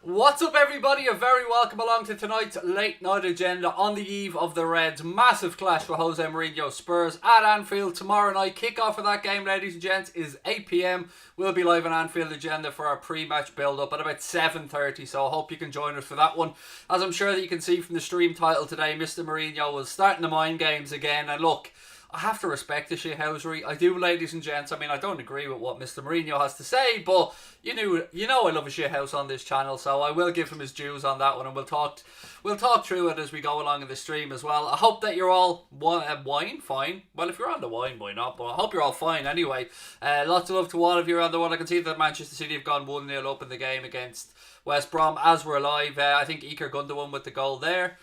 What's up, everybody? You're very welcome along to tonight's late night agenda on the eve of the Reds' massive clash with Jose Mourinho Spurs at Anfield tomorrow night. Kickoff for that game, ladies and gents, is 8 p.m. We'll be live on Anfield agenda for our pre-match build-up at about 7:30, so I hope you can join us for that one. As I'm sure that you can see from the stream title today, Mr. Mourinho was starting the mind games again, and look, I have to respect the shithousery. I do, ladies and gents. I mean, I don't agree with what Mr. Mourinho has to say, but you know I love a shithouse on this channel, so I will give him his dues on that one, and we'll talk through it as we go along in the stream as well. I hope that you're all fine. Well, if you're on the wine, why not? But I hope you're all fine anyway. Lots of love to all of you around the world. I can see that Manchester City have gone 1-0 up in the game against West Brom as we're live. I think Iker Gundogan with the goal there.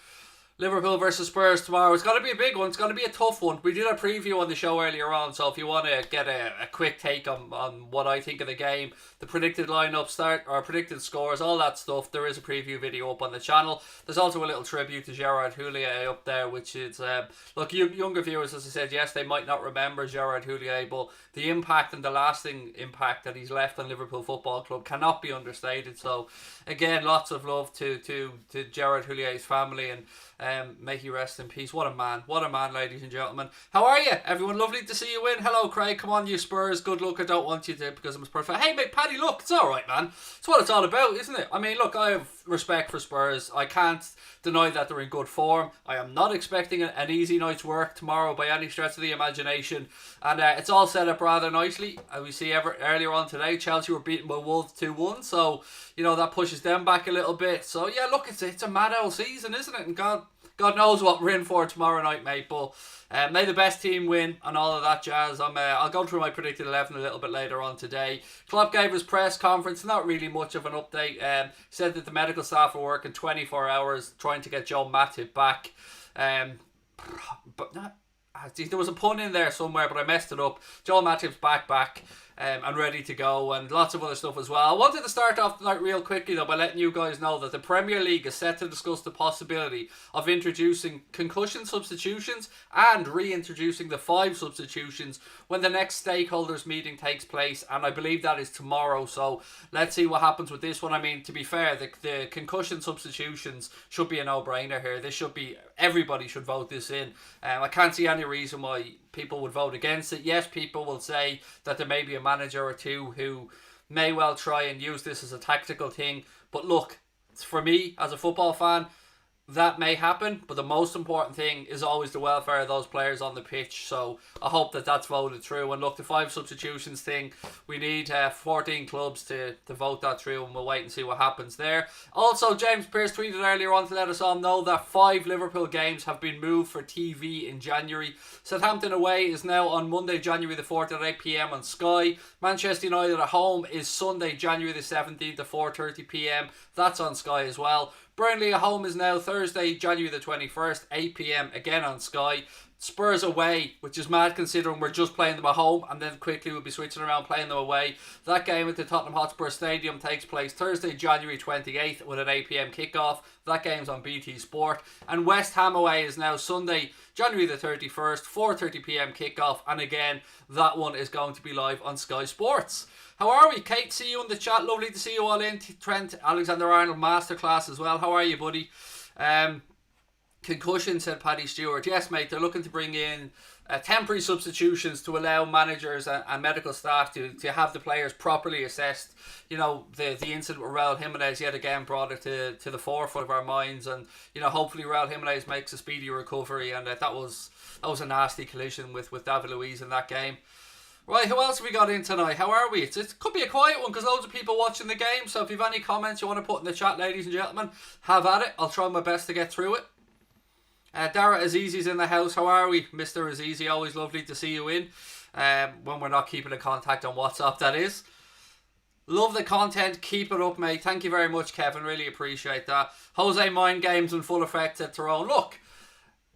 Liverpool versus Spurs tomorrow. It's going to be a big one. It's going to be a tough one. We did a preview on the show earlier on, so if you want to get a quick take on what I think of the game, the predicted lineup start or predicted scores, all that stuff, there is a preview video up on the channel. There's also a little tribute to Gerard Houlden up there, which is, look, younger viewers, as I said, yes, they might not remember Gerard Houlden, but the impact and the lasting impact that he's left on Liverpool Football Club cannot be understated. So, again, lots of love to Gerard Houlden's family, and may he rest in peace. What a man, ladies and gentlemen. How are you, everyone? Lovely to see you in. Hello, Craig. Come on, you Spurs. Good luck. I don't want you to because I'm a Spurs fan. Hey, mate, Paddy, look, it's all right, man. It's what it's all about, isn't it? I mean, look, I have respect for Spurs. I can't deny that they're in good form. I am not expecting an easy night's work tomorrow by any stretch of the imagination, and it's all set up rather nicely. We see earlier on today, Chelsea were beaten by Wolves 2-1, so you know that pushes them back a little bit. So yeah, look, it's a mad old season, isn't it? And God knows what we're in for tomorrow night, mate. But may the best team win and all of that jazz. I'll go through my predicted 11 a little bit later on today. Klopp gave his press conference. Not really much of an update. Said that the medical staff are working 24 hours trying to get Joe Matip back. But not. There was a pun in there somewhere, but I messed it up. Joel Matip's back. And ready to go, and lots of other stuff as well. I wanted to start off tonight real quickly though by letting you guys know that the Premier League is set to discuss the possibility of introducing concussion substitutions and reintroducing the 5 substitutions when the next stakeholders meeting takes place, and I believe that is tomorrow. So let's see what happens with this one. I mean, to be fair, the concussion substitutions should be a no-brainer here. Everybody should vote this in. I can't see any reason why people would vote against it. Yes, people will say that there may be a manager or two who may well try and use this as a tactical thing, but look, for me as a football fan, that may happen, but the most important thing is always the welfare of those players on the pitch. So I hope that that's voted through. And look, the 5 substitutions thing, we need 14 clubs to vote that through, and we'll wait and see what happens there. Also, James Pearce tweeted earlier on to let us all know that 5 Liverpool games have been moved for TV in January. Southampton away is now on Monday, January the 4th at 8 p.m. on Sky. Manchester United at home is Sunday, January the 17th at 4:30 p.m. That's on Sky as well. Burnley at home is now Thursday, January the 21st, 8 p.m, again on Sky. Spurs away, which is mad considering we're just playing them at home and then quickly we'll be switching around playing them away. That game at the Tottenham Hotspur Stadium takes place Thursday, January 28th with an 8 p.m. kickoff. That game's on BT Sport. And West Ham away is now Sunday, January the 31st, 4:30 p.m. kickoff, and again that one is going to be live on Sky Sports. How are we? Kate, see you in the chat. Lovely to see you all in. Trent Alexander-Arnold masterclass as well. How are you, buddy? Concussion, said Paddy Stewart. Yes, mate, they're looking to bring in temporary substitutions to allow managers and medical staff to have the players properly assessed. You know, the incident with Raul Jimenez yet again brought it to the forefront of our minds, and you know, hopefully Raul Jimenez makes a speedy recovery, and that was a nasty collision with David Luiz in that game. Right, who else have we got in tonight? How are we? It could be a quiet one because loads of people watching the game, so if you have any comments you want to put in the chat, ladies and gentlemen, have at it. I'll try my best to get through it. Dara Azizi's in the house. How are we, Mr. Azizi? Always lovely to see you in. When we're not keeping in contact on WhatsApp, that is. Love the content. Keep it up, mate. Thank you very much, Kevin. Really appreciate that. Jose Mind Games in full effect at Tyrone. Look,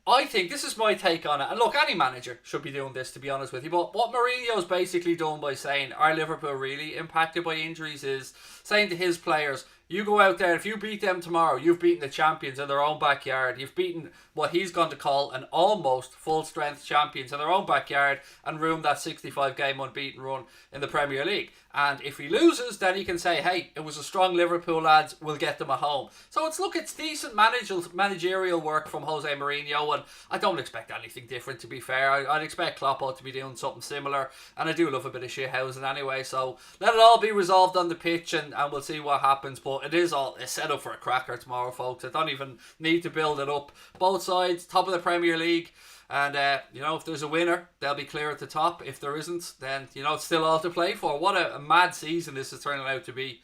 I think this is my take on it. And look, any manager should be doing this, to be honest with you. But what Mourinho's basically done by saying, are Liverpool really impacted by injuries, is saying to his players, You go out there, if you beat them tomorrow, you've beaten the champions in their own backyard. You've beaten what he's going to call an almost full-strength champions in their own backyard and ruined that 65-game unbeaten run in the Premier League. And if he loses, then he can say, hey, it was a strong Liverpool, lads, we'll get them at home. So it's decent managerial work from Jose Mourinho, and I don't expect anything different, to be fair. I'd expect Klopp to be doing something similar, and I do love a bit of shithousing anyway, so let it all be resolved on the pitch, and we'll see what happens. But it's set up for a cracker tomorrow, folks. I don't even need to build it up. Both sides, top of the Premier League. And, if there's a winner, they'll be clear at the top. If there isn't, then, it's still all to play for. What a mad season this is turning out to be.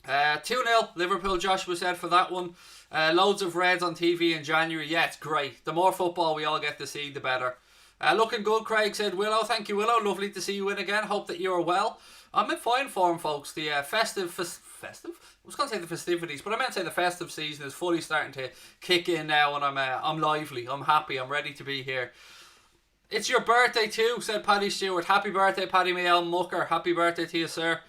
2-0, Liverpool, Joshua said for that one. Loads of Reds on TV in January. Yeah, it's great. The more football we all get to see, the better. Looking good, Craig said. Willow, thank you, Willow. Lovely to see you in again. Hope that you are well. I'm in fine form, folks. The festive? I was going to say the festivities, but I meant to say the festive season is fully starting to kick in now, and I'm lively, I'm happy, I'm ready to be here. It's your birthday too, said Paddy Stewart. Happy birthday, Paddy Mael Mucker. Happy birthday to you, sir.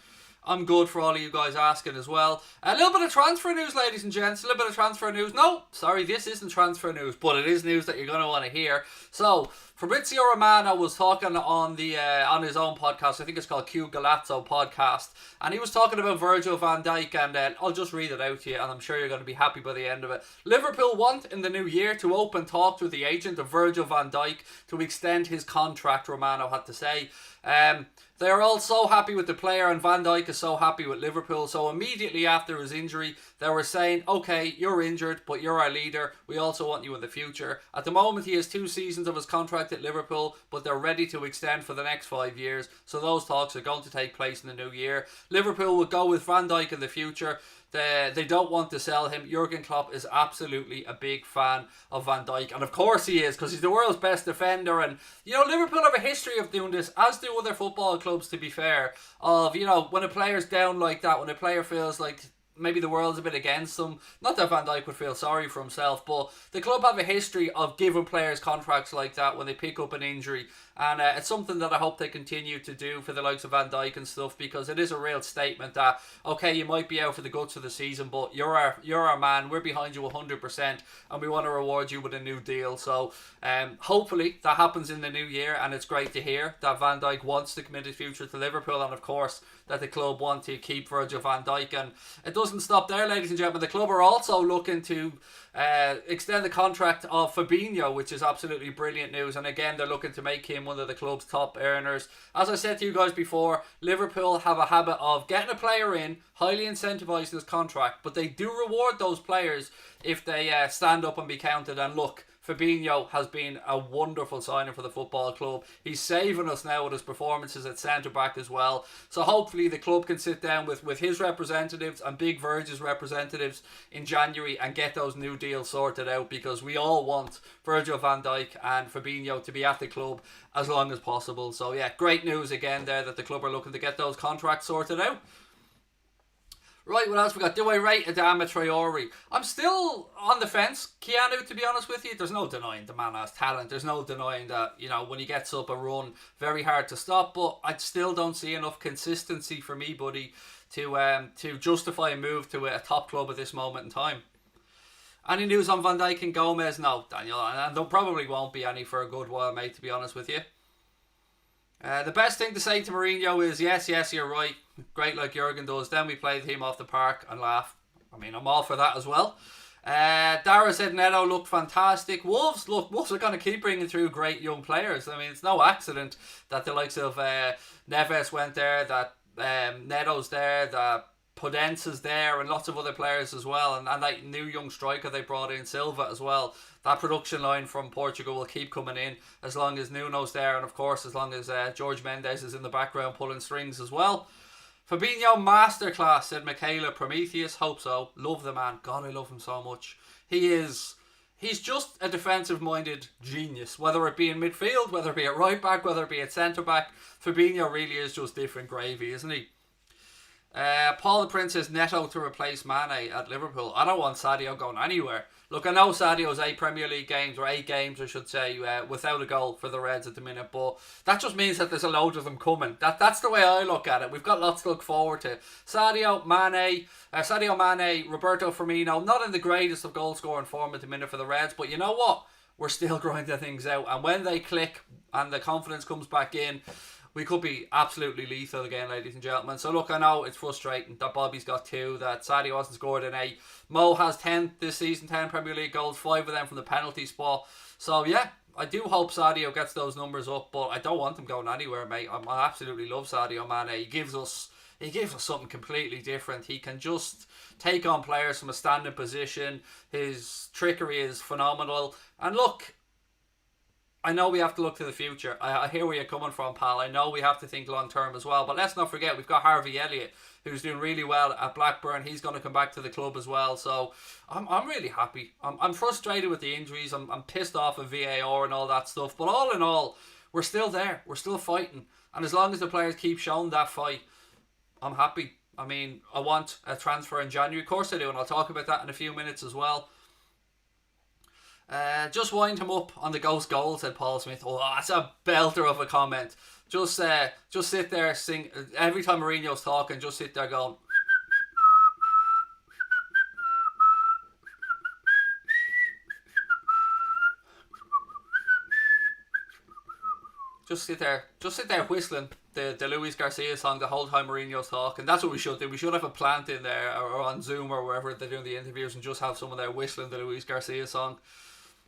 I'm good for all of you guys asking as well. A little bit of transfer news, ladies and gents. A little bit of transfer news. No, sorry, this isn't transfer news, but it is news that you're going to want to hear. So, Fabrizio Romano was talking on his own podcast. I think it's called Q Galazzo Podcast. And he was talking about Virgil van Dijk. And I'll just read it out to you, and I'm sure you're going to be happy by the end of it. Liverpool want in the new year to open talks with the agent of Virgil van Dijk to extend his contract, Romano had to say. They are all so happy with the player, and Van Dijk is so happy with Liverpool. So immediately after his injury, they were saying, okay, you're injured, but you're our leader. We also want you in the future. At the moment, he has 2 seasons of his contract at Liverpool, but they're ready to extend for the next 5 years. So those talks are going to take place in the new year. Liverpool will go with Van Dijk in the future. They don't want to sell him. Jurgen Klopp is absolutely a big fan of Van Dijk. And of course he is, because he's the world's best defender. And, Liverpool have a history of doing this, as do other football clubs, to be fair. Of, when a player's down like that, when a player feels like maybe the world's a bit against them. Not that Van Dijk would feel sorry for himself, but the club have a history of giving players contracts like that when they pick up an injury. And it's something that I hope they continue to do for the likes of Van Dijk and stuff, because it is a real statement that, okay, you might be out for the guts of the season, but you're our man. We're behind you 100%, and we want to reward you with a new deal. So hopefully that happens in the new year, and it's great to hear that Van Dijk wants to commit his future to Liverpool, and of course that the club want to keep Virgil van Dijk. And it doesn't stop there, ladies and gentlemen. The club are also looking to extend the contract of Fabinho, which is absolutely brilliant news. And again, they're looking to make him one of the club's top earners. As I said to you guys before, Liverpool have a habit of getting a player in, highly incentivising his contract, but they do reward those players if they stand up and be counted. And look, Fabinho has been a wonderful signing for the football club. He's saving us now with his performances at centre-back as well. So hopefully the club can sit down with his representatives and Big Virgil's representatives in January and get those new deals sorted out, because we all want Virgil van Dijk and Fabinho to be at the club as long as possible. So yeah, great news again there that the club are looking to get those contracts sorted out. Right, what else we got? Do I rate Adama Traore? I'm still on the fence, Keanu, to be honest with you. There's no denying the man has talent. There's no denying that, when he gets up a run, very hard to stop. But I still don't see enough consistency for me, buddy, to justify a move to a top club at this moment in time. Any news on Van Dijk and Gomez? No, Daniel. And there probably won't be any for a good while, mate, to be honest with you. The best thing to say to Mourinho is, yes, you're right. Great like Jurgen does. Then we play the team off the park and laugh. I mean, I'm all for that as well. Dara said Neto looked fantastic. Wolves are going to keep bringing through great young players. I mean, it's no accident that the likes of Neves went there, that Neto's there, that Podence's there, and lots of other players as well. And that new young striker they brought in, Silva, as well. That production line from Portugal will keep coming in as long as Nuno's there, and of course as long as George Mendes is in the background pulling strings as well. Fabinho masterclass, said Michaela Prometheus. Hope so. Love the man. God, I love him so much. He's just a defensive minded genius, whether it be in midfield, whether it be at right back, whether it be at centre back. Fabinho really is just different gravy, isn't he? Paul the Prince says Neto to replace Mane at Liverpool. I don't want Sadio going anywhere. Look, I know Sadio's 8 Premier League games, or 8 games I should say, without a goal for the Reds at the minute, but that just means that there's a load of them coming. That's the way I look at it. We've got lots to look forward to. Sadio Mane, Roberto Firmino, not in the greatest of goal scoring form at the minute for the Reds, but you know what? We're still grinding things out, and when they click and the confidence comes back in, we could be absolutely lethal again, ladies and gentlemen. So look, I know it's frustrating that Bobby's got 2, that Sadio hasn't scored in 8. Mo has 10 this season, 10 Premier League goals, 5 of them from the penalty spot. So yeah, I do hope Sadio gets those numbers up, but I don't want him going anywhere, mate. I absolutely love Sadio Mane. He gives us something completely different. He can just take on players from a standing position. His trickery is phenomenal. And look, I know we have to look to the future. I hear where you're coming from, pal. I know we have to think long term as well. But let's not forget, we've got Harvey Elliott, who's doing really well at Blackburn. He's going to come back to the club as well. So I'm really happy. I'm frustrated with the injuries. I'm pissed off at VAR and all that stuff. But all in all, we're still there. We're still fighting. And as long as the players keep showing that fight, I'm happy. I mean, I want a transfer in January. Of course I do. And I'll talk about that in a few minutes as well. Just wind him up on the ghost goal, said Paul Smith. Oh, that's a belter of a comment. Just sit there, sing every time Mourinho's talking. Just sit there going. Just sit there whistling the Luis Garcia song the whole time Mourinho's talking. That's what we should do. We should have a plant in there or on Zoom or wherever they're doing the interviews and just have someone there whistling the Luis Garcia song.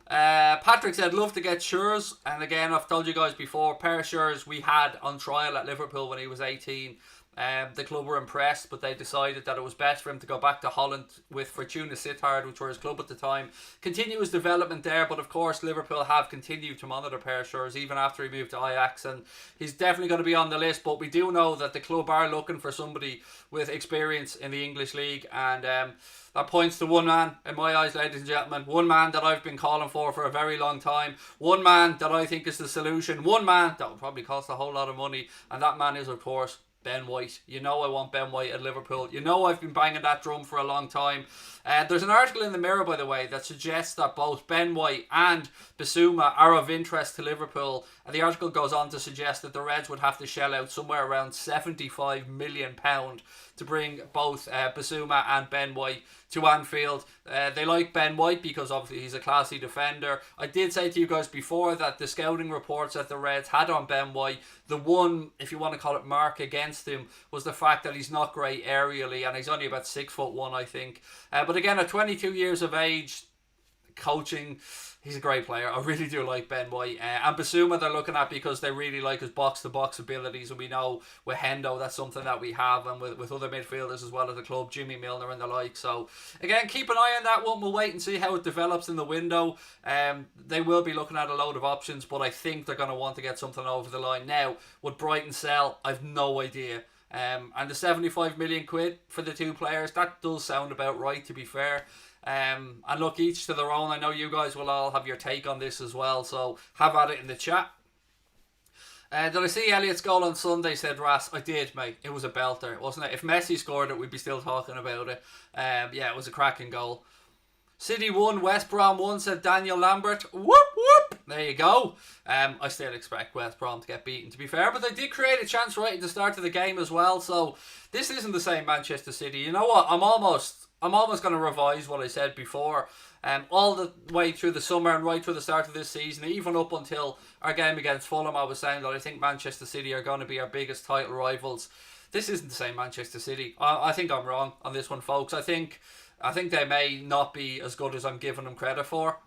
Patrick said, love to get Schurz. And again, I've told you guys before, pair of Schurz we had on trial at Liverpool when he was 18. The club were impressed, but they decided that it was best for him to go back to Holland with Fortuna Sittard, which were his club at the time. Continue his development there, but of course Liverpool have continued to monitor Per Schurz even after he moved to Ajax, and he's definitely going to be on the list. But we do know that the club are looking for somebody with experience in the English league, and that points to one man, in my eyes, ladies and gentlemen. One man that I've been calling for a very long time. One man that I think is the solution. One man that will probably cost a whole lot of money, and that man is, of course, Ben White. You know I want Ben White at Liverpool. You know I've been banging that drum for a long time. There's an article in the Mirror, by the way, that suggests that both Ben White and Bissouma are of interest to Liverpool. And the article goes on to suggest that the Reds would have to shell out somewhere around £75 million to bring both Bissouma and Ben White to Anfield. They like Ben White because obviously he's a classy defender. I did say to you guys before that the scouting reports that the Reds had on Ben White, the one, if you want to call it, mark against him was the fact that he's not great aerially, and he's only about 6'1", I think. But again, at 22 years of age, coaching, he's a great player. I really do like Ben White. And Bissouma they're looking at because they really like his box-to-box abilities, and we know with Hendo that's something that we have, and with other midfielders as well as the club, Jimmy Milner and the like. So again, keep an eye on that one. We'll wait and see how it develops in the window. They will be looking at a load of options, but I think they're going to want to get something over the line. Now, would Brighton sell? I've no idea. And the 75 million quid for the two players, that does sound about right, to be fair. And look, each to their own. I know you guys will all have your take on this as well, so have at it in the chat. Did I see Elliott's goal on Sunday, said Ras? I did, mate. It was a belter, wasn't it? If Messi scored it, we'd be still talking about it. Yeah, it was a cracking goal. City 1, West Brom 1, said Daniel Lambert. Whoop, whoop. There you go. I still expect West Brom to get beaten, to be fair, but they did create a chance right at the start of the game as well, so this isn't the same Manchester City. You know what? I'm almost going to revise what I said before. All the way through the summer and right through the start of this season, even up until our game against Fulham, I was saying that I think Manchester City are going to be our biggest title rivals. This isn't the same Manchester City. I think I'm wrong on this one, folks. I think they may not be as good as I'm giving them credit for.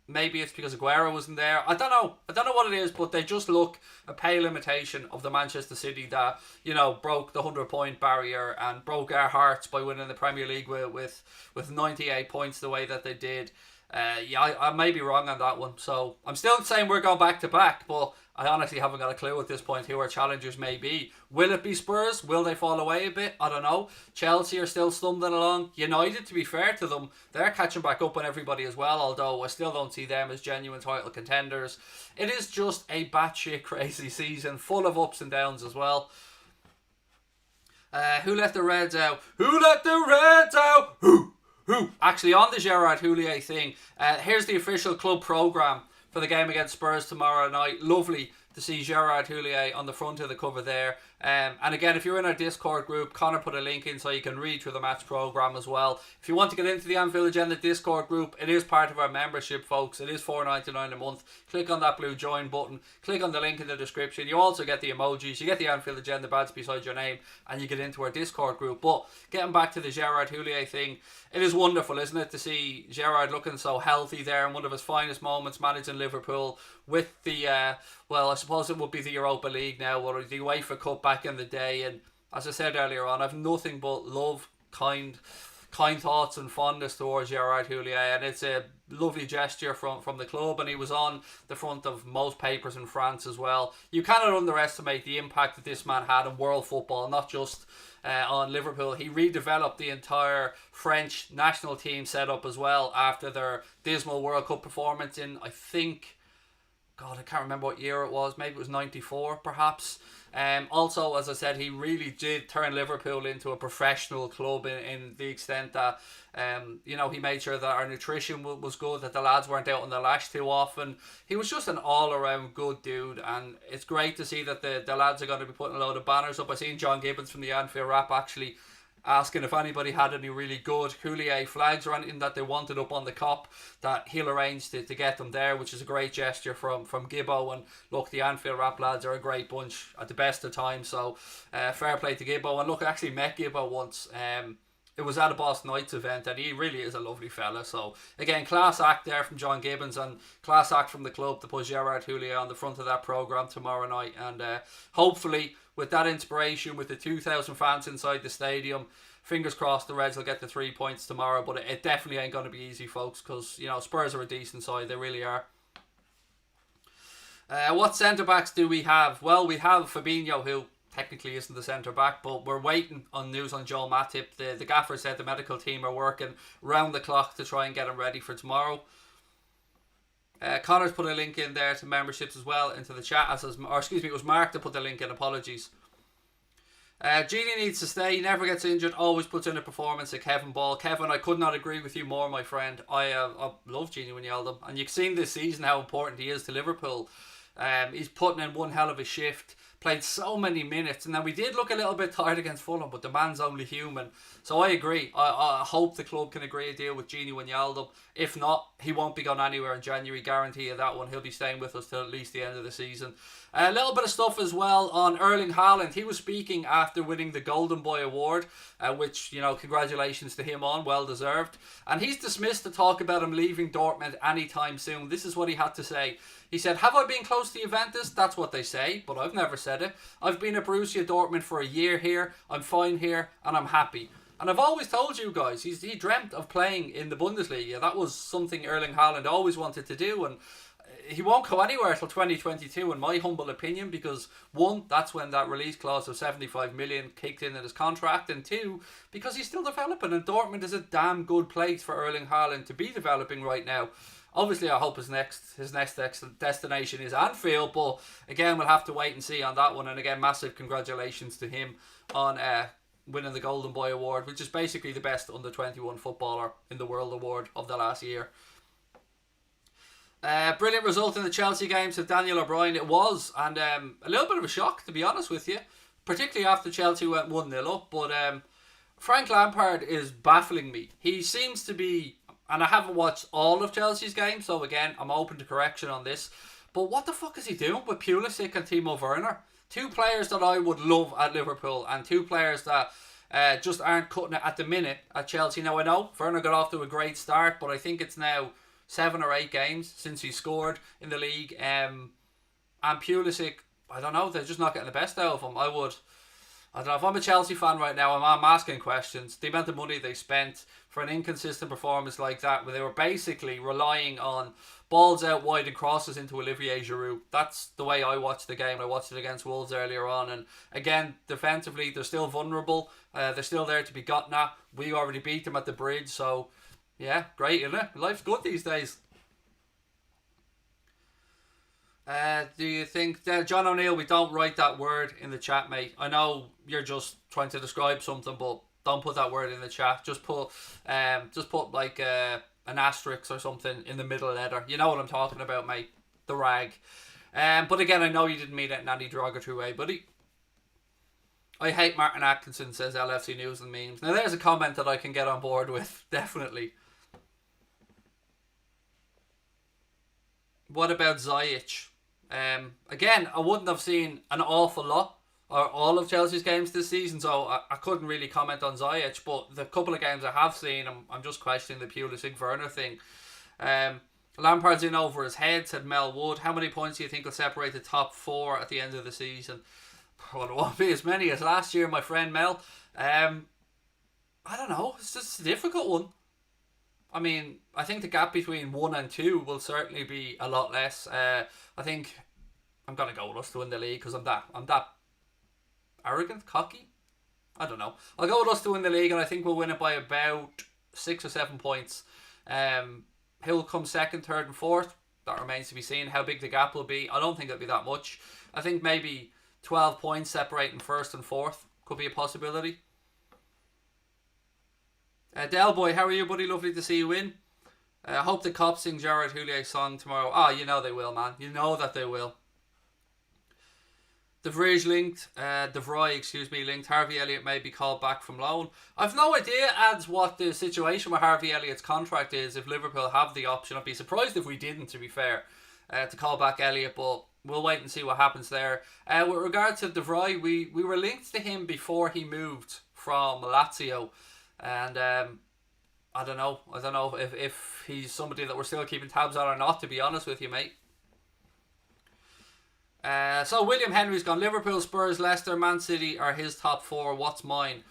Maybe it's because Aguero wasn't there. I don't know what it is, but they just look a pale imitation of the Manchester City that, you know, broke the 100-point barrier and broke our hearts by winning the Premier League with 98 points the way that they did. I may be wrong on that one. So I'm still saying we're going back to back, but I honestly haven't got a clue at this point who our challengers may be. Will it be Spurs? Will they fall away a bit? I don't know. Chelsea are still stumbling along. United, to be fair to them, they're catching back up on everybody as well, although I still don't see them as genuine title contenders. It is just a batshit crazy season, full of ups and downs as well. Who let the Reds out? Who let the Reds out? Who? Actually, on the Gerard Houllier thing, here's the official club programme for the game against Spurs tomorrow night. Lovely to see Gerard Houllier on the front of the cover there. And again, if you're in our Discord group, Connor put a link in so you can read through the match programme as well. If you want to get into the Anfield Agenda Discord group, it is part of our membership, folks. It is $4.99 a month. Click on that blue join button. Click on the link in the description. You also get the emojis. You get the Anfield Agenda badge beside your name, and you get into our Discord group. But getting back to the Gerard Houllier thing, it is wonderful, isn't it, to see Gerard looking so healthy there in one of his finest moments managing Liverpool with the, well, I suppose it would be the Europa League now, or the UEFA Cup back in the day. And as I said earlier on, I've nothing but love, kind thoughts and fondness towards Gerard Houllier, and it's a lovely gesture from the club, and he was on the front of most papers in France as well. You cannot underestimate the impact that this man had on world football, not just on Liverpool. He redeveloped the entire French national team setup as well after their dismal World Cup performance in, I think, God, I can't remember what year it was. Maybe it was 94, perhaps. Also, as I said, he really did turn Liverpool into a professional club in the extent that, he made sure that our nutrition was good, that the lads weren't out on the lash too often. He was just an all-around good dude, and it's great to see that the lads are going to be putting a load of banners up. I seen John Gibbons from the Anfield Wrap actually asking if anybody had any really good Houllier flags or anything that they wanted up on the Kop, that he'll arrange to get them there, which is a great gesture from Gibbo. And look, the Anfield Rap lads are a great bunch at the best of times, so fair play to Gibbo. And look, I actually met Gibbo once. It was at a Boston Knights event, and he really is a lovely fella. So again, class act there from John Gibbons, and class act from the club to put Gerard Houllier on the front of that programme tomorrow night. And hopefully, with that inspiration, with the 2,000 fans inside the stadium, fingers crossed the Reds will get the 3 points tomorrow. But it definitely ain't going to be easy, folks, because Spurs are a decent side. They really are. What centre-backs do we have? Well, we have Fabinho, who technically isn't the centre-back, but we're waiting on news on Joel Matip. The gaffer said the medical team are working round the clock to try and get him ready for tomorrow. Connor's put a link in there to memberships as well into the chat. It was Mark that put the link in. Apologies. Genie needs to stay. He never gets injured. Always puts in a performance at Kevin Ball. Kevin, I could not agree with you more, my friend. I love Genie Wijnaldum, and you've seen this season how important he is to Liverpool. He's putting in one hell of a shift. Played so many minutes, and then we did look a little bit tired against Fulham, but the man's only human. So I agree. I hope the club can agree a deal with Genie Wijnaldum. If not, he won't be going anywhere in January. Guarantee you that one. He'll be staying with us till at least the end of the season. A little bit of stuff as well on Erling Haaland. He was speaking after winning the Golden Boy Award, which, congratulations to him on, well deserved. And he's dismissed the talk about him leaving Dortmund anytime soon. This is what he had to say. He said, "Have I been close to Juventus? That's what they say, but I've never said it. I've been at Borussia Dortmund for a year here. I'm fine here, and I'm happy." And I've always told you guys, he dreamt of playing in the Bundesliga. That was something Erling Haaland always wanted to do, and he won't go anywhere till 2022, in my humble opinion, because one, that's when that release clause of 75 million kicked in his contract, and two, because he's still developing, and Dortmund is a damn good place for Erling Haaland to be developing right now. Obviously, I hope his next destination is Anfield, but again, we'll have to wait and see on that one. And again, massive congratulations to him on winning the Golden Boy Award, which is basically the best under-21 footballer in the world award of the last year. Brilliant result in the Chelsea game, so Daniel O'Brien it was, and a little bit of a shock, to be honest with you, particularly after Chelsea went 1-0 up. But Frank Lampard is baffling me. He seems to be, and I haven't watched all of Chelsea's games, so again, I'm open to correction on this, but what the fuck is he doing with Pulisic and Timo Werner? Two players that I would love at Liverpool, and two players that just aren't cutting it at the minute at Chelsea. Now, I know Werner got off to a great start, but I think it's now 7 or 8 games since he scored in the league. And Pulisic, I don't know, they're just not getting the best out of him. I don't know, if I'm a Chelsea fan right now, I'm asking questions. The amount of money they spent for an inconsistent performance like that, where they were basically relying on balls out wide and crosses into Olivier Giroud. That's the way I watched the game. I watched it against Wolves earlier on, and again, defensively, they're still vulnerable. They're still there to be gotten at. We already beat them at the Bridge, so yeah, great, isn't it? Life's good these days. Do you think John O'Neill? We don't write that word in the chat, mate. I know you're just trying to describe something, but don't put that word in the chat. Just put like an asterisk or something in the middle letter. You know what I'm talking about, mate. The rag. But again, I know you didn't mean it in any derogatory way, buddy. I hate Martin Atkinson, says LFC News and Memes. Now there's a comment that I can get on board with, definitely. What about Ziyech? Again, I wouldn't have seen an awful lot or all of Chelsea's games this season, so I couldn't really comment on Ziyech, but the couple of games I have seen, I'm just questioning the Pulisic Werner thing. Lampard's in over his head, said Mel Wood. How many points do you think will separate the top four at the end of the season? Well, it won't be as many as last year, my friend Mel. I don't know. It's just a difficult one. I mean, I think the gap between 1 and 2 will certainly be a lot less. I think I'm gonna go with us to win the league because I'm that arrogant, cocky. I don't know. I'll go with us to win the league, and I think we'll win it by about 6 or 7 points. Who'll come second, third, and fourth? That remains to be seen. How big the gap will be, I don't think it'll be that much. I think maybe 12 points separating first and fourth could be a possibility. Del Boy, how are you, buddy? Lovely to see you in. I hope the cops sing Gerard Houlier's song tomorrow. Oh, you know they will, man. You know that they will. De Vrij linked, linked. Harvey Elliott may be called back from loan. I've no idea, Ads, what the situation with Harvey Elliott's contract is. If Liverpool have the option, I'd be surprised if we didn't, to be fair, to call back Elliott, but we'll wait and see what happens there. With regard to De Vrij, we were linked to him before he moved from Lazio, and I don't know if he's somebody that we're still keeping tabs on or not, to be honest with you, mate. So William Henry's gone. Liverpool, Spurs, Leicester, Man City are his top four. What's mine?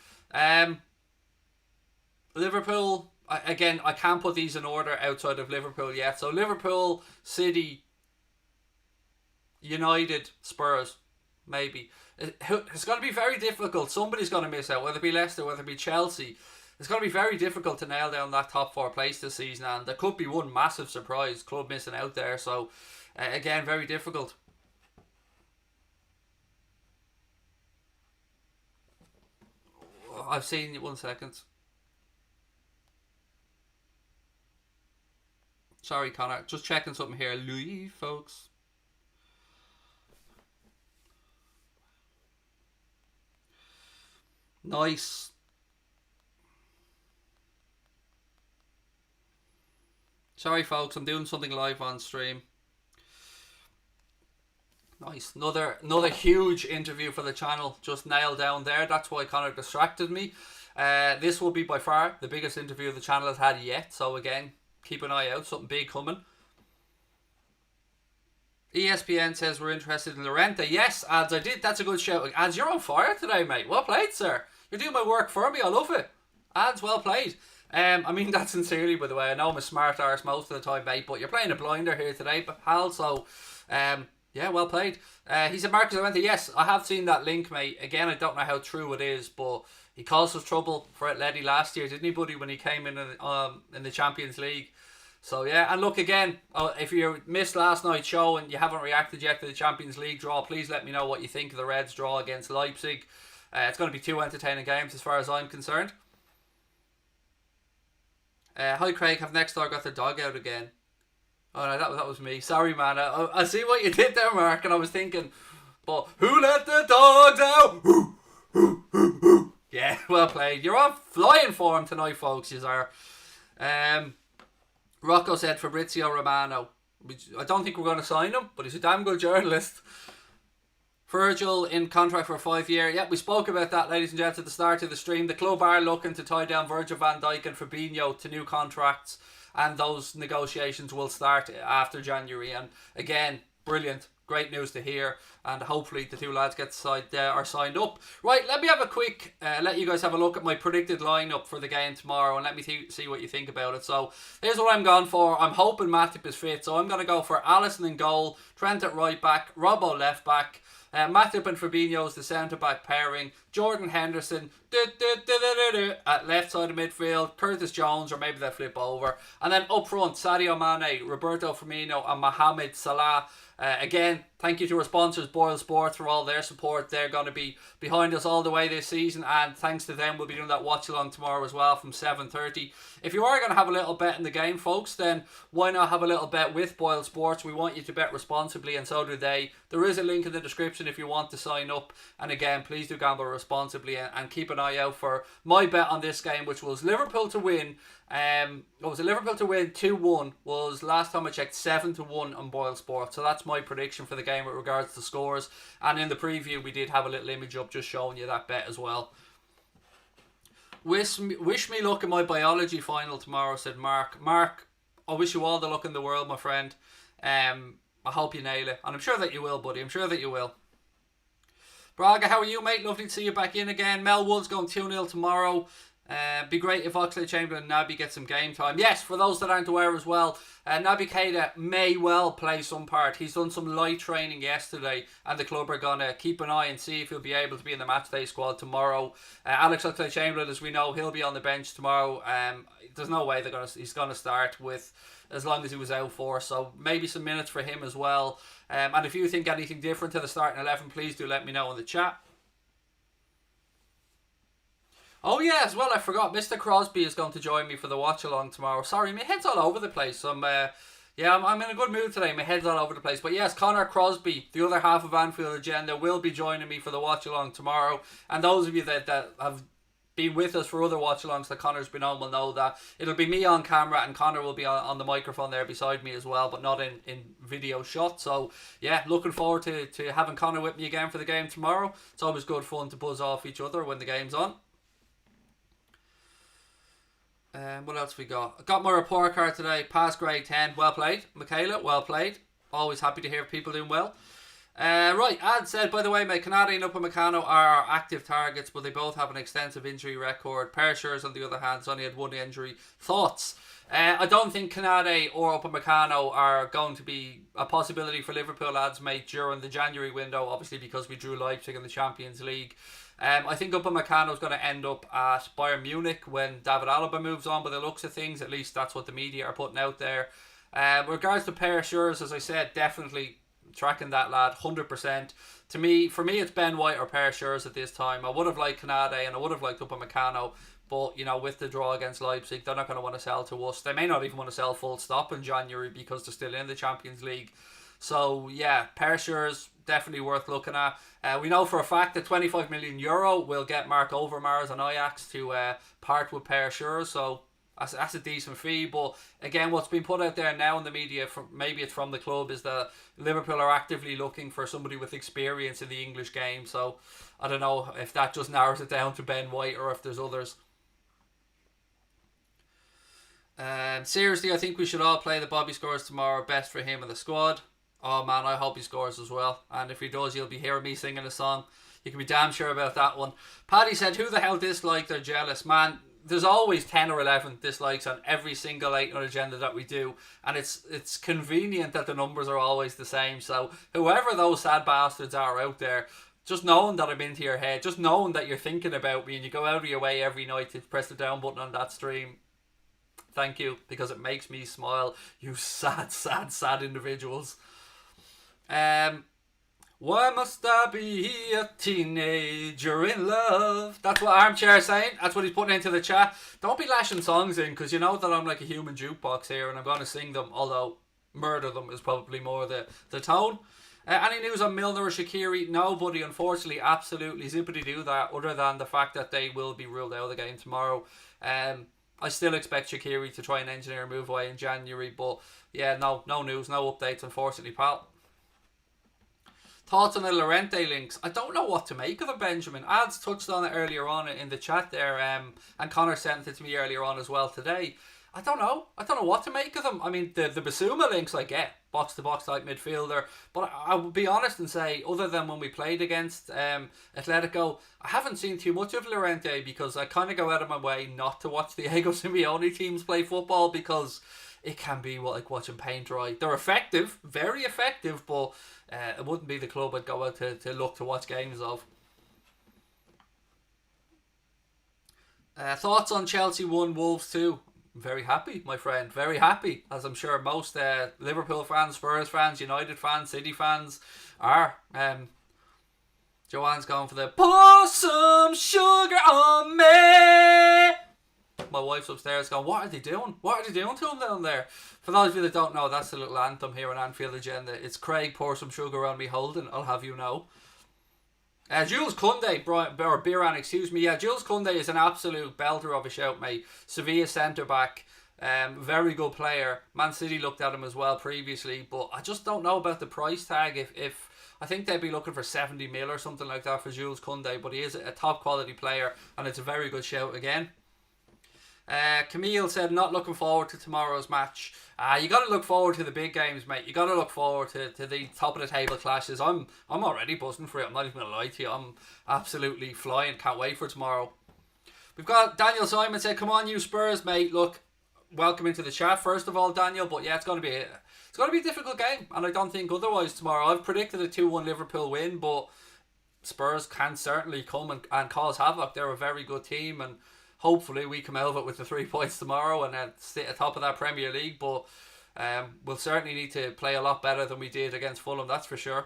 Liverpool, again, I can't put these in order outside of Liverpool yet. So Liverpool, City, United, Spurs, maybe. It's going to be very difficult. Somebody's going to miss out, whether it be Leicester, whether it be Chelsea. It's going to be very difficult to nail down that top four place this season, and there could be one massive surprise club missing out there. So again, very difficult. I've seen you, 1 second. Sorry, Connor. Just checking something here. Louis, folks. Nice. Sorry, folks. I'm doing something live on stream. Nice. Another huge interview for the channel just nailed down there. That's why Connor distracted me. This will be by far the biggest interview the channel has had yet. So again, keep an eye out. Something big coming. ESPN says we're interested in Llorente. Yes, Ads, I did. That's a good shout. Ads, you're on fire today, mate. Well played, sir. You're doing my work for me. I love it. Ads, well played. I mean that sincerely, by the way. I know I'm a smart arse most of the time, mate, but you're playing a blinder here today, pal. So, yeah, well played. He said Marcus Llorente. Yes, I have seen that link, mate. Again, I don't know how true it is, but he caused us trouble for Atleti last year, didn't he, buddy, when he came in the Champions League? So, yeah, and look, again, if you missed last night's show and you haven't reacted yet to the Champions League draw, please let me know what you think of the Reds' draw against Leipzig. It's going to be 2 entertaining games as far as I'm concerned. Hi, Craig. Have Nextar got their dog out again? Oh, no, that was me. Sorry, man. I see what you did there, Mark, and I was thinking, but who let the dogs out? Yeah, well played. You're on flying form tonight, folks. You are. Rocco said Fabrizio Romano. I don't think we're going to sign him, but he's a damn good journalist. Virgil in contract for a 5-year. Yeah, we spoke about that, ladies and gents, at the start of the stream. The club are looking to tie down Virgil van Dijk and Fabinho to new contracts, and those negotiations will start after January. And again, brilliant. Great news to hear, and hopefully the two lads are signed up. Right, let me have a quick, let you guys have a look at my predicted lineup for the game tomorrow, and let me see what you think about it. So, here's what I'm going for. I'm hoping Matip is fit, so I'm going to go for Alisson in goal, Trent at right back, Robbo left back, Matip and Fabinho is the centre back pairing, Jordan Henderson at left side of midfield, Curtis Jones, or maybe they'll flip over, and then up front, Sadio Mane, Roberto Firmino and Mohamed Salah. Again, thank you to our sponsors, Boyle Sports, for all their support. They're going to be behind us all the way this season, and thanks to them, we'll be doing that watch-along tomorrow as well from 7:30. If you are going to have a little bet in the game, folks, then why not have a little bet with Boyle Sports? We want you to bet responsibly, and so do they. There is a link in the description if you want to sign up. And again, please do gamble responsibly, and keep an eye out for my bet on this game, which was Liverpool to win. What was it? Liverpool to win 2-1 was, last time I checked, 7-1 on Boyle Sports. So that's my prediction for the game with regards to scores. And in the preview, we did have a little image up just showing you that bet as well. Wish me luck in my biology final tomorrow, said Mark. Mark, I wish you all the luck in the world, my friend. I hope you nail it. And I'm sure that you will, buddy. I'm sure that you will. Braga, how are you, mate? Lovely to see you back in again. Mel Wood's going 2-0 tomorrow. Be great if Oxlade-Chamberlain and Naby get some game time. Yes, for those that aren't aware as well, Naby Keita may well play some part. He's done some light training yesterday, and the club are going to keep an eye and see if he'll be able to be in the matchday squad tomorrow. Alex Oxlade-Chamberlain, as we know, he'll be on the bench tomorrow. There's no way he's going to start with as long as he was out for, so maybe some minutes for him as well. And if you think anything different to the starting 11, please do let me know in the chat. Oh yeah, as well, I forgot, Mr. Crosby is going to join me for the watch-along tomorrow. Sorry, my head's all over the place. I'm in a good mood today. My head's all over the place. But yes, Connor Crosby, the other half of Anfield Agenda, will be joining me for the watch-along tomorrow. And those of you that have been with us for other watch-alongs that Connor's been on will know that it'll be me on camera, and Connor will be on the microphone there beside me as well, but not in video shot. So yeah, looking forward to having Connor with me again for the game tomorrow. It's always good fun to buzz off each other when the game's on. What else we got? I got my report card today. Past grade 10. Well played. Michaela, well played. Always happy to hear people doing well. Right, Ad said, by the way, mate, Canada and Upamecano are active targets, but they both have an extensive injury record. Perishers, on the other hand, has only had one injury. Thoughts? I don't think Canada or Upamecano are going to be a possibility for Liverpool, lads, mate, during the January window, obviously because we drew Leipzig in the Champions League. I think Upamecano is going to end up at Bayern Munich when David Alaba moves on, by the looks of things. At least that's what the media are putting out there. With regards to Perishers, as I said, definitely tracking that lad 100%. For me, it's Ben White or Perishers at this time. I would have liked Canada and I would have liked Upamecano, but you know, with the draw against Leipzig, they're not going to want to sell to us. They may not even want to sell full stop in January because they're still in the Champions League. So yeah, Perishers definitely worth looking at. We know for a fact that €25 million will get Mark Overmars and Ajax to part with Perishers, so that's a decent fee. But again, what's been put out there now in the media, maybe it's from the club, is that Liverpool are actively looking for somebody with experience in the English game. So I don't know if that just narrows it down to Ben White or if there's others. Seriously, I think we should all play the Bobby scores tomorrow. Best for him and the squad. Oh man, I hope he scores as well. And if he does, you'll be hearing me singing a song. You can be damn sure about that one. Paddy said, who the hell disliked? They're jealous. Man, there's always 10 or 11 dislikes on every single late night agenda that we do. And it's convenient that the numbers are always the same. So whoever those sad bastards are out there, just knowing that I'm into your head, just knowing that you're thinking about me and you go out of your way every night to press the down button on that stream, thank you, because it makes me smile. You sad, sad, sad individuals. Why must I be a teenager in love? That's what Armchair is saying. That's what he's putting into the chat. Don't be lashing songs in, because you know that I'm like a human jukebox here and I'm going to sing them, although murder them is probably more the tone. Any news on Milner or Shaqiri? Nobody, unfortunately, absolutely zippity do that, other than the fact that they will be ruled out of the game tomorrow. I still expect Shaqiri to try and engineer a move away in January, but yeah, no news, no updates, unfortunately, pal. Thoughts on the Llorente links? I don't know what to make of them, Benjamin. Ads touched on it earlier on in the chat there, and Connor sent it to me earlier on as well today. I don't know what to make of them. I mean, the Basuma links I get, box to box type midfielder, but I will be honest and say, other than when we played against Atletico, I haven't seen too much of Llorente, because I kind of go out of my way not to watch the Diego Simeone teams play football, because it can be like watching paint dry. They're effective, very effective, but it wouldn't be the club I'd go out to look to watch games of. Thoughts on Chelsea 1, Wolves 2? Very happy, my friend. Very happy, as I'm sure most Liverpool fans, Spurs fans, United fans, City fans are. Joanne's going for the pour some sugar on me. My wife's upstairs going, what are they doing? What are they doing to him down there? For those of you that don't know, that's the little anthem here on Anfield Agenda. It's Craig, pour some sugar on me, Houlden, I'll have you know. Jules Koundé, or Biran, excuse me. Yeah, Jules Koundé is an absolute belter of a shout, mate. Sevilla centre-back. Very good player. Man City looked at him as well previously, but I just don't know about the price tag. If I think they'd be looking for 70 mil or something like that for Jules Koundé, but he is a top quality player, and it's a very good shout again. Camille said, not looking forward to tomorrow's match. You got to look forward to the big games, mate. You got to look forward to the top of the table clashes. I'm already buzzing for it. I'm not even going to lie to you. I'm absolutely flying. Can't wait for tomorrow. We've got Daniel Simon said, come on, you Spurs, mate. Look, welcome into the chat, first of all, Daniel. But yeah, it's going to be a difficult game, and I don't think otherwise tomorrow. I've predicted a 2-1 Liverpool win, but Spurs can certainly come and cause havoc. They're a very good team, and hopefully we come out of it with the 3 points tomorrow and then sit atop of that Premier League. But we'll certainly need to play a lot better than we did against Fulham, that's for sure.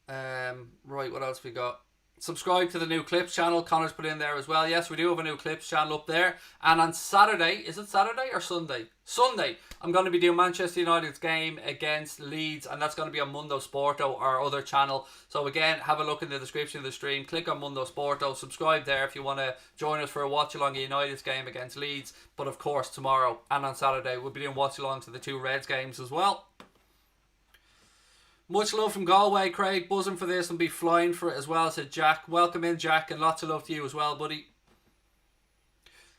Right, what else we got? Subscribe to the new Clips channel. Connor's put in there as well. Yes, we do have a new Clips channel up there. And on Saturday, is it Saturday or Sunday? Sunday, I'm going to be doing Manchester United's game against Leeds, and that's going to be on Mundo Sporto, our other channel. So again, have a look in the description of the stream. Click on Mundo Sporto. Subscribe there if you want to join us for a watch-along United's game against Leeds. But of course, tomorrow and on Saturday, we'll be doing watch-alongs to the 2 Reds games as well. Much love from Galway, Craig. Buzzing for this and be flying for it as well, said Jack. Welcome in, Jack, and lots of love to you as well, buddy.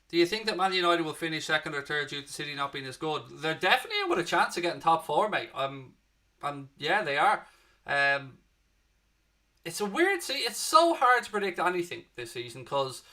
Do you think that Man United will finish second or third due to City not being as good? They're definitely in with a chance of getting top 4, mate. Yeah, they are. It's a weird it's so hard to predict anything this season because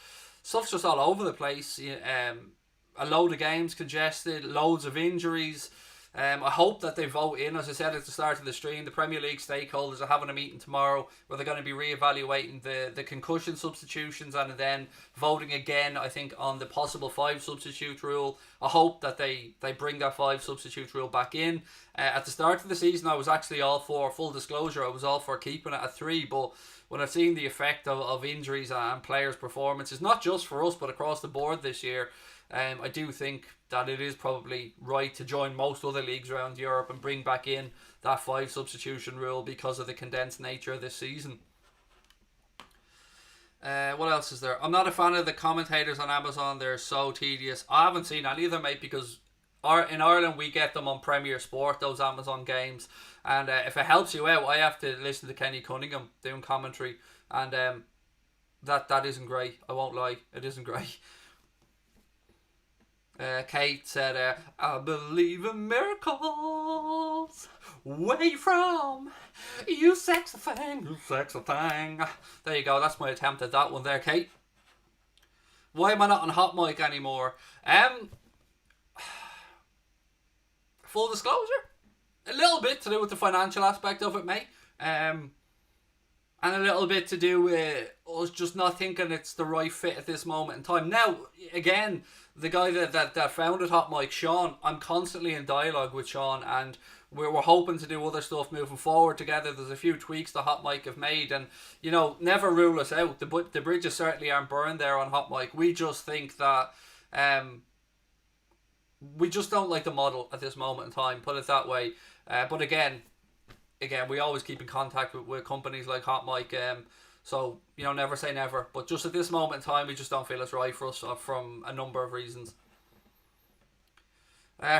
stuff's just all over the place. A load of games congested, loads of injuries. I hope that they vote in, as I said at the start of the stream, the Premier League stakeholders are having a meeting tomorrow where they're going to be re-evaluating the concussion substitutions and then voting again, I think, on the possible 5 substitute rule. I hope that they bring that 5 substitute rule back in. At the start of the season, I was actually all for, full disclosure, I was all for keeping it at 3, but when I've seen the effect of injuries and players' performances, not just for us, but across the board this year, I do think that it is probably right to join most other leagues around Europe and bring back in that 5 substitution rule because of the condensed nature of this season. What else is there? I'm not a fan of the commentators on Amazon. They're so tedious. I haven't seen any of them, mate, because in Ireland we get them on Premier Sport, those Amazon games. And if it helps you out, I have to listen to Kenny Cunningham doing commentary. And that isn't great. I won't lie. It isn't great. Kate said, I believe in miracles. Where you from? You sexy thing, you sexy thing. There you go, that's my attempt at that one there, Kate. Why am I not on Hot Mic anymore? Full disclosure, a little bit to do with the financial aspect of it, mate. And a little bit to do with us just not thinking it's the right fit at this moment in time. Now, again, the guy that founded Hot Mic, Sean, I'm constantly in dialogue with Sean, and we're hoping to do other stuff moving forward together. There's a few tweaks the Hot Mic have made, and, never rule us out. The bridges certainly aren't burned there on Hot Mic. We just think that we just don't like the model at this moment in time, put it that way. But again, we always keep in contact with companies like Hot Mic, so never say never, but just at this moment in time we just don't feel it's right for us from a number of reasons.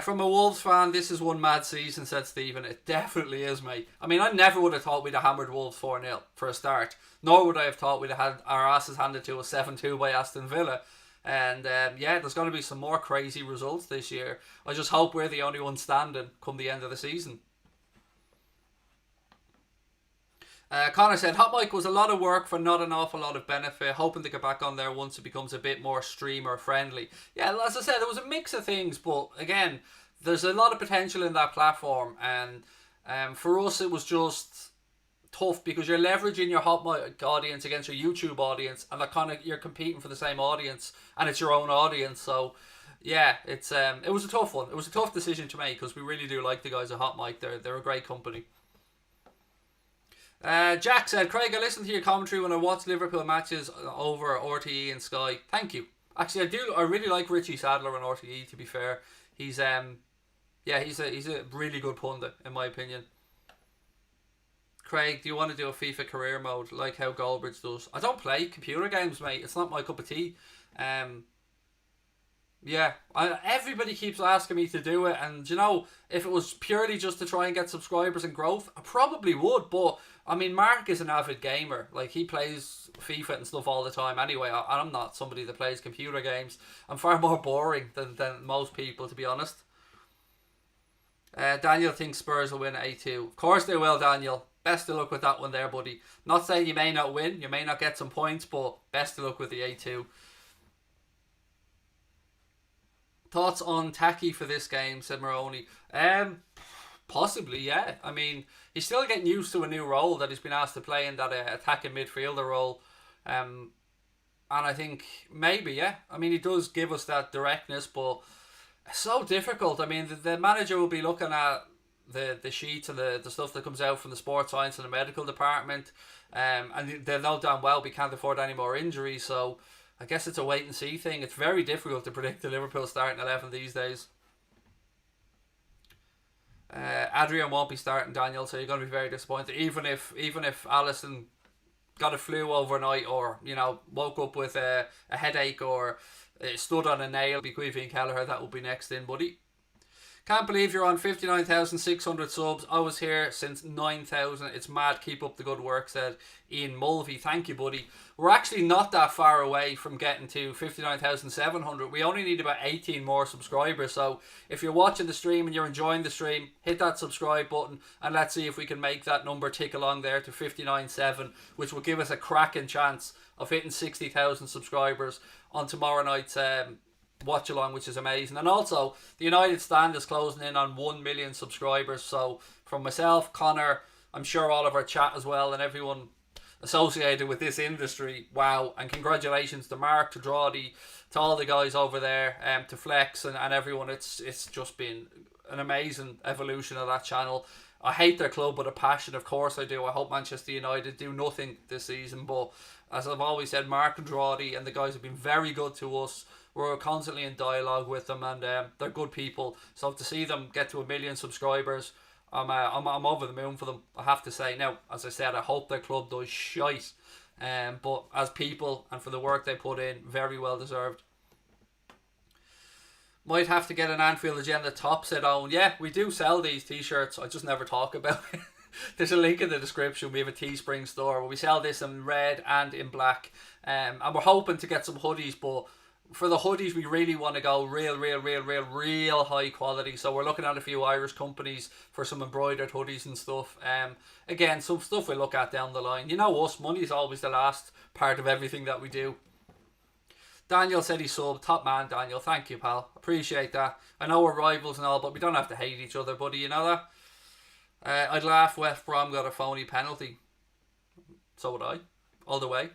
From a Wolves fan, this is one mad season, said Stephen. It definitely is, mate. I mean, I never would have thought we'd have hammered Wolves 4-0 for a start, nor would I have thought we'd have had our asses handed to us 7-2 by Aston Villa. And there's going to be some more crazy results this year. I just hope we're the only ones standing come the end of the season. Connor said, Hot Mic was a lot of work for not an awful lot of benefit. Hoping to get back on there once it becomes a bit more streamer friendly. Yeah, as I said, there was a mix of things, but again, there's a lot of potential in that platform, and for us it was just tough because you're leveraging your hot mic audience against your YouTube audience, and that kind of you're competing for the same audience, and it's your own audience. So yeah, it was a tough one. It was a tough decision to make because we really do like the guys at Hot Mic. They're a great company. Jack said, Craig, I listened to your commentary when I watched Liverpool matches over RTE and Sky. Thank you. Actually, I do. I really like Richie Sadler on RTE. To be fair, he's he's a really good pundit in my opinion. Craig, do you want to do a FIFA career mode like how Goldbridge does? I don't play computer games, mate. It's not my cup of tea. Everybody keeps asking me to do it, and you know, if it was purely just to try and get subscribers and growth, I probably would. But I mean, Mark is an avid gamer. Like, he plays FIFA and stuff all the time. Anyway, I'm not somebody that plays computer games. I'm far more boring than most people, to be honest. Daniel thinks Spurs will win 8-2. Of course they will, Daniel. Best of luck with that one there, buddy. Not saying you may not win, you may not get some points, but best of luck with the 8-2. Thoughts on Taki for this game, said Maroney. Possibly, yeah. I mean, he's still getting used to a new role that he's been asked to play in, that attacking midfielder role. And I think maybe, yeah. I mean, he does give us that directness, but it's so difficult. I mean, the manager will be looking at the sheets and the stuff that comes out from the sports science and the medical department, and they'll know damn well we can't afford any more injuries, so I guess it's a wait and see thing. It's very difficult to predict the Liverpool starting 11 these days. Adrian won't be starting, Daniel, so you're going to be very disappointed, even if Alisson got a flu overnight, or you know, woke up with a headache, or stood on a nail. Bequeathing Kelleher, that will be next in, buddy. Can't believe you're on 59,600 subs. I was here since 9,000. It's mad. Keep up the good work, said Ian Mulvey. Thank you, buddy. We're actually not that far away from getting to 59,700. We only need about 18 more subscribers. So if you're watching the stream and you're enjoying the stream, hit that subscribe button and let's see if we can make that number tick along there to 59.7, which will give us a cracking chance of hitting 60,000 subscribers on tomorrow night's Watchalong, which is amazing. And also, the United Stand is closing in on 1 million subscribers. So from myself, Connor, I'm sure all of our chat as well, and everyone associated with this industry, wow. And congratulations to Mark, to Drawdy, to all the guys over there, to Flex and everyone. It's just been an amazing evolution of that channel. I hate their club with a passion, of course I do. I hope Manchester United do nothing this season, but as I've always said, Mark and Drawdy and the guys have been very good to us. We're constantly in dialogue with them, and they're good people. So to see them get to 1 million subscribers, I'm over the moon for them, I have to say. Now, as I said, I hope their club does shite, but as people and for the work they put in, very well deserved. Might have to get an Anfield Agenda top, said Owen. Yeah, we do sell these t-shirts. I just never talk about it. There's a link in the description. We have a Teespring store where we sell this in red and in black, and we're hoping to get some hoodies, but for the hoodies we really want to go real high quality. So we're looking at a few Irish companies for some embroidered hoodies and stuff. Again, some stuff we'll look at down the line. You know us, money's always the last part of everything that we do. Daniel said he subbed. Top man, Daniel. Thank you, pal. Appreciate that. I know we're rivals and all, but we don't have to hate each other, buddy. You know that? I'd laugh West Brom got a phony penalty. So would I. All the way.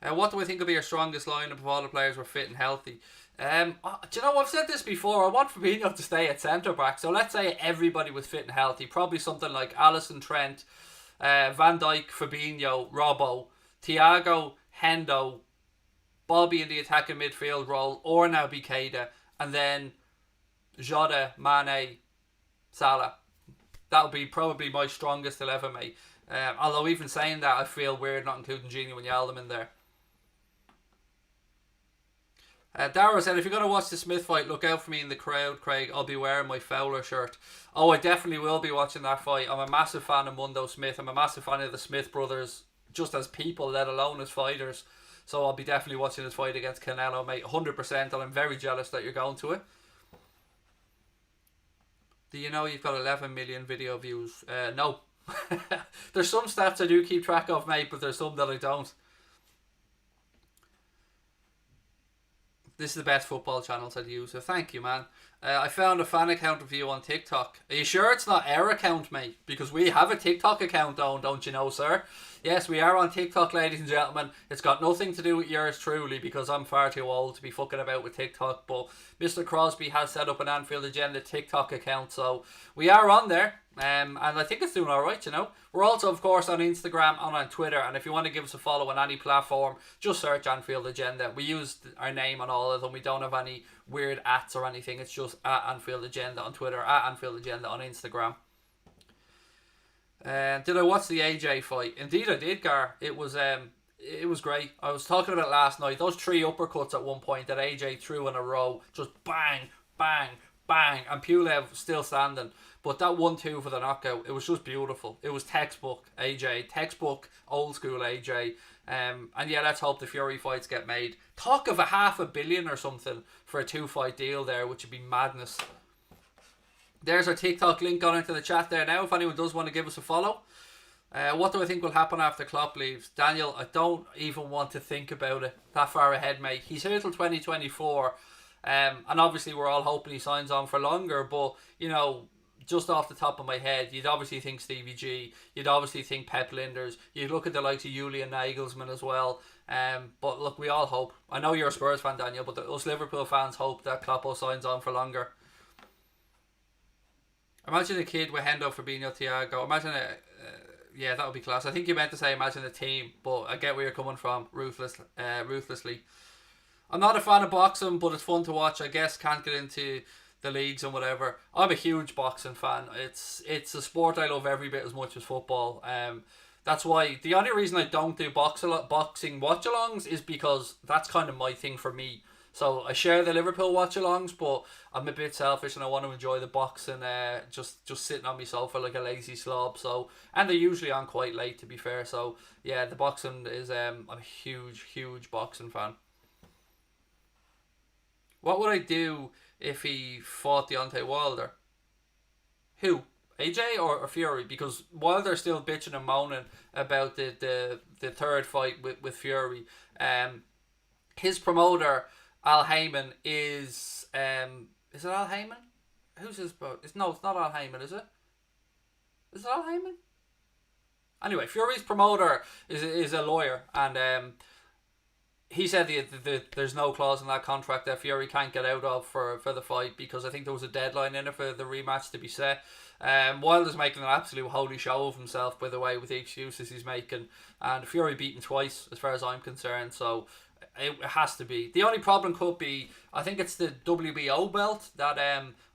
What do I think will be your strongest lineup if all the players were fit and healthy? Do you know, I've said this before. I want Fabinho to stay at centre-back. So let's say everybody was fit and healthy. Probably something like Alisson, Trent, Van Dijk, Fabinho, Robbo, Thiago, Hendo, Bobby in the attacking midfield role, or now Keita, and then Jota, Mane, Salah. That would be probably my strongest 11, mate. Although even saying that, I feel weird not including Gini Wijnaldum in there. Darrow said, if you're going to watch the Smith fight, look out for me in the crowd, Craig. I'll be wearing my Fowler shirt. Oh, I definitely will be watching that fight. I'm a massive fan of Mundo Smith. I'm a massive fan of the Smith brothers, just as people, let alone as fighters. So I'll be definitely watching his fight against Canelo, mate, 100%. And I'm very jealous that you're going to it. Do you know you've got 11 million video views? No. There's some stats I do keep track of, mate, but there's some that I don't. This is the best football channels I'd use, so thank you, man. I found a fan account of you on TikTok. Are you sure it's not our account, mate? Because we have a TikTok account, don't you know, sir? Yes, we are on TikTok, ladies and gentlemen. It's got nothing to do with yours truly, because I'm far too old to be fucking about with TikTok. But Mr. Crosby has set up an Anfield Agenda TikTok account, so we are on there. And I think it's doing alright, you know. We're also, of course, on Instagram and on Twitter. And if you want to give us a follow on any platform, just search Anfield Agenda. We use our name on all of them. We don't have any weird ats or anything. It's just at Anfield Agenda on Twitter, at Anfield Agenda on Instagram. Did I watch the AJ fight? Indeed I did, Gar. It was great. I was talking about it last night. Those 3 uppercuts at one point that AJ threw in a row, just bang, bang, bang, and Pulev still standing. But that 1-2 for the knockout, it was just beautiful. It was textbook AJ, textbook old school AJ. And yeah, let's hope the Fury fights get made. Talk of a $500 million or something for a 2-fight deal there, which would be madness. There's our TikTok link gone into the chat there now, if anyone does want to give us a follow. What do I think will happen after Klopp leaves? Daniel, I don't even want to think about it that far ahead, mate. He's here till 2024. And obviously we're all hoping he signs on for longer, but, you know, just off the top of my head, you'd obviously think Stevie G, you'd obviously think Pep Linders, you'd look at the likes of Julian Nagelsmann as well. But look, we all hope. I know you're a Spurs fan, Daniel, but us Liverpool fans hope that Kloppo signs on for longer. Imagine a kid with Hendo, Fabinho, Thiago. Imagine yeah, that would be class. I think you meant to say imagine a team, but I get where you're coming from. Ruthlessly. I'm not a fan of boxing, but it's fun to watch. I guess can't get into the leagues and whatever. I'm a huge boxing fan. It's a sport I love every bit as much as football. That's why the only reason I don't do boxing watch-alongs is because that's kind of my thing for me. So I share the Liverpool watch-alongs, but I'm a bit selfish and I want to enjoy the boxing just sitting on my sofa like a lazy slob. So, and they're usually on quite late, to be fair. So yeah, the boxing is I'm a huge boxing fan. What would I do if he fought Deontay Wilder? Who? AJ or Fury? Because Wilder's still bitching and moaning about the third fight with Fury. His promoter Al Heyman is it Al Heyman? Who's his no, it's not Al Heyman, is it? Is it Al Heyman? Anyway, Fury's promoter is a lawyer, and he said there's no clause in that contract that Fury can't get out of for the fight, because I think there was a deadline in it for the rematch to be set. Wilder's making an absolute holy show of himself, by the way, with the excuses he's making, and Fury beat him twice as far as I'm concerned, so it has to be. The only problem could be, I think it's the WBO belt that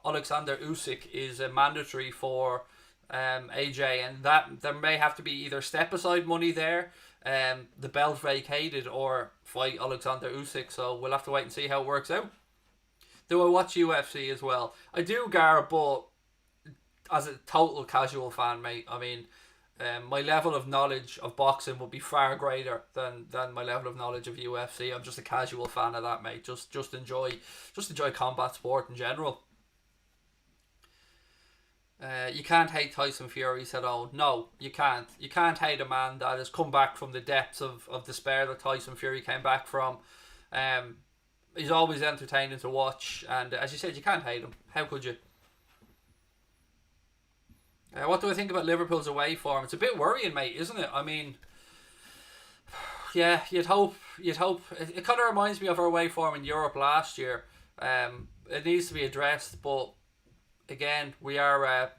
Alexander Usyk is mandatory for AJ, and that there may have to be either step aside money there, the belt vacated, or fight Alexander Usyk. So we'll have to wait and see how it works out. Do I watch UFC as well? I do, Gar, but as a total casual fan, mate. I mean, my level of knowledge of boxing would be far greater than my level of knowledge of UFC. I'm just a casual fan of that, mate. Just enjoy combat sport in general. You can't hate Tyson Fury, said Owen. No, you can't. You can't hate a man that has come back from the depths of despair that Tyson Fury came back from. He's always entertaining to watch, and as you said, you can't hate him. How could you? What do I think about Liverpool's away form? It's a bit worrying, mate, isn't it? I mean, yeah, you'd hope. It kind of reminds me of our away form in Europe last year. It needs to be addressed, but again, we are,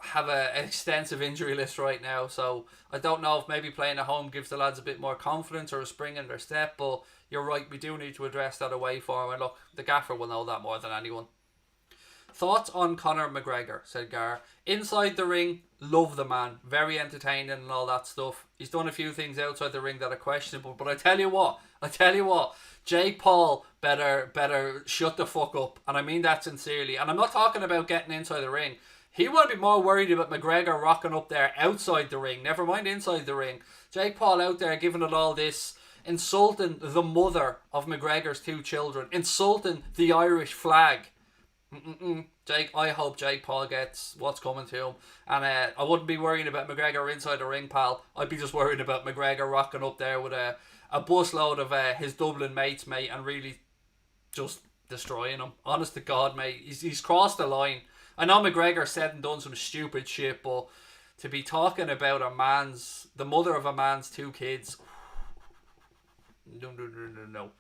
have an extensive injury list right now, so I don't know if maybe playing at home gives the lads a bit more confidence or a spring in their step, but you're right, we do need to address that away form, and look, the gaffer will know that more than anyone. Thoughts on Conor McGregor, said Gar. Inside the ring, love the man. Very entertaining and all that stuff. He's done a few things outside the ring that are questionable, but I tell you what, Jake Paul better shut the fuck up. And I mean that sincerely. And I'm not talking about getting inside the ring. He would be more worried about McGregor rocking up there outside the ring. Never mind inside the ring. Jake Paul out there giving it all this, insulting the mother of McGregor's 2 children, insulting the Irish flag. Jake, I hope Jake Paul gets what's coming to him, and I wouldn't be worrying about McGregor inside the ring, pal. I'd be just worried about McGregor rocking up there with a busload of his Dublin mates, mate, and really just destroying him. Honest to God, mate, he's crossed the line. I know McGregor said and done some stupid shit, but to be talking about the mother of a man's 2 kids, no.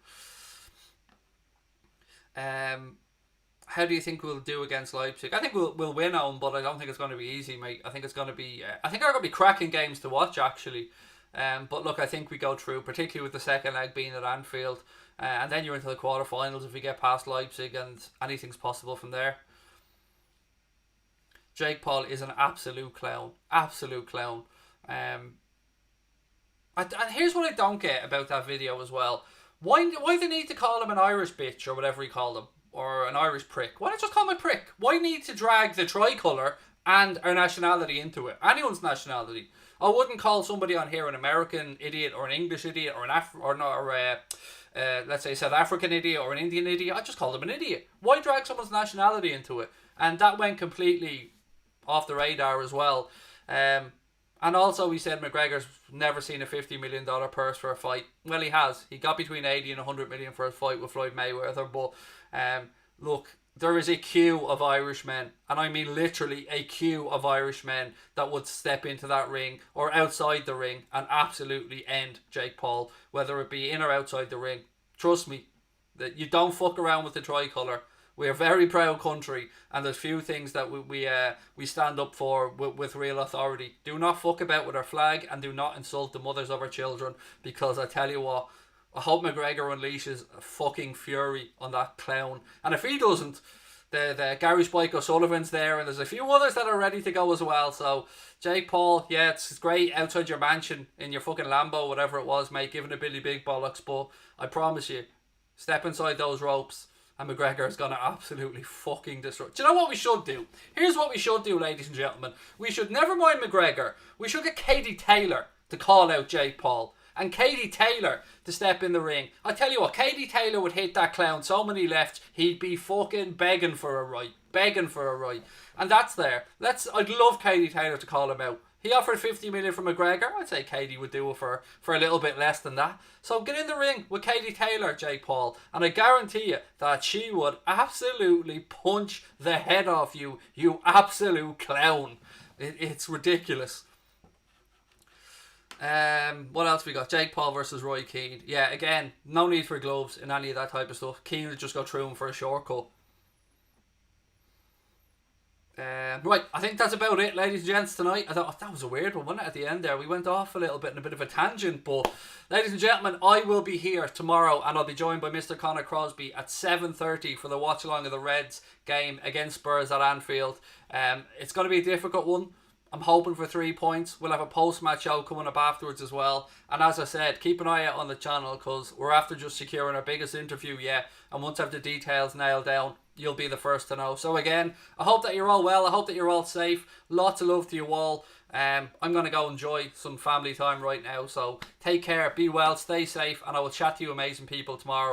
How do you think we'll do against Leipzig? I think we'll win on, but I don't think it's going to be easy, mate. I think it's going to be. I think they're going to be cracking games to watch, actually. But look, I think we go through, particularly with the second leg being at Anfield, and then you're into the quarterfinals if we get past Leipzig, and anything's possible from there. Jake Paul is an absolute clown, absolute clown. And here's what I don't get about that video as well. Why do they need to call him an Irish bitch or whatever he called him? Or an Irish prick? Why not just call him a prick? Why need to drag the tricolour and our nationality into it? Anyone's nationality. I wouldn't call somebody on here an American idiot or an English idiot or let's say South African idiot or an Indian idiot. I just call them an idiot. Why drag someone's nationality into it? And that went completely off the radar as well. And also he said McGregor's never seen a $50 million purse for a fight. Well, he has. He got between 80 and 100 million for a fight with Floyd Mayweather. But look, there is a queue of Irishmen, and I mean literally a queue of Irishmen that would step into that ring or outside the ring and absolutely end Jake Paul, whether it be in or outside the ring. Trust me, that you don't fuck around with the tricolour. We're a very proud country, and there's few things that we stand up for with real authority. Do not fuck about with our flag, and do not insult the mothers of our children, because I tell you what, I hope McGregor unleashes a fucking fury on that clown. And if he doesn't, the Gary Spike O'Sullivan's there, and there's a few others that are ready to go as well. So Jake Paul, yeah, it's great outside your mansion in your fucking Lambo, whatever it was, mate, giving a Billy Big bollocks, but I promise you, step inside those ropes and McGregor is going to absolutely fucking destroy. Do you know what we should do? Here's what we should do, ladies and gentlemen. We should, never mind McGregor, we should get Katie Taylor to call out Jake Paul. And Katie Taylor to step in the ring. I tell you what, Katie Taylor would hit that clown so many lefts, he'd be fucking begging for a right. Begging for a right. And that's there. I'd love Katie Taylor to call him out. He offered 50 million for McGregor. I'd say Katie would do it for a little bit less than that. So get in the ring with Katie Taylor, Jake Paul, and I guarantee you that she would absolutely punch the head off you, you absolute clown. It's ridiculous. What else we got? Jake Paul versus Roy Keane. Yeah, again, no need for gloves in any of that type of stuff. Keane would just go through him for a shortcut. Right, I think that's about it, ladies and gents, tonight. I thought that was a weird one, wasn't it, at the end there? We went off a little bit in a bit of a tangent, but ladies and gentlemen, I will be here tomorrow, and I'll be joined by Mr. Conor Crosby at 7:30 for the watch-along of the Reds game against Spurs at Anfield. It's going to be a difficult one. I'm hoping for 3 points. We'll have a post-match show coming up afterwards as well. And as I said, keep an eye out on the channel, because we're after just securing our biggest interview yet. And once I have the details nailed down, you'll be the first to know. So again, I hope that you're all well. I hope that you're all safe. Lots of love to you all. I'm going to go enjoy some family time right now. So take care, be well, stay safe, and I will chat to you amazing people tomorrow.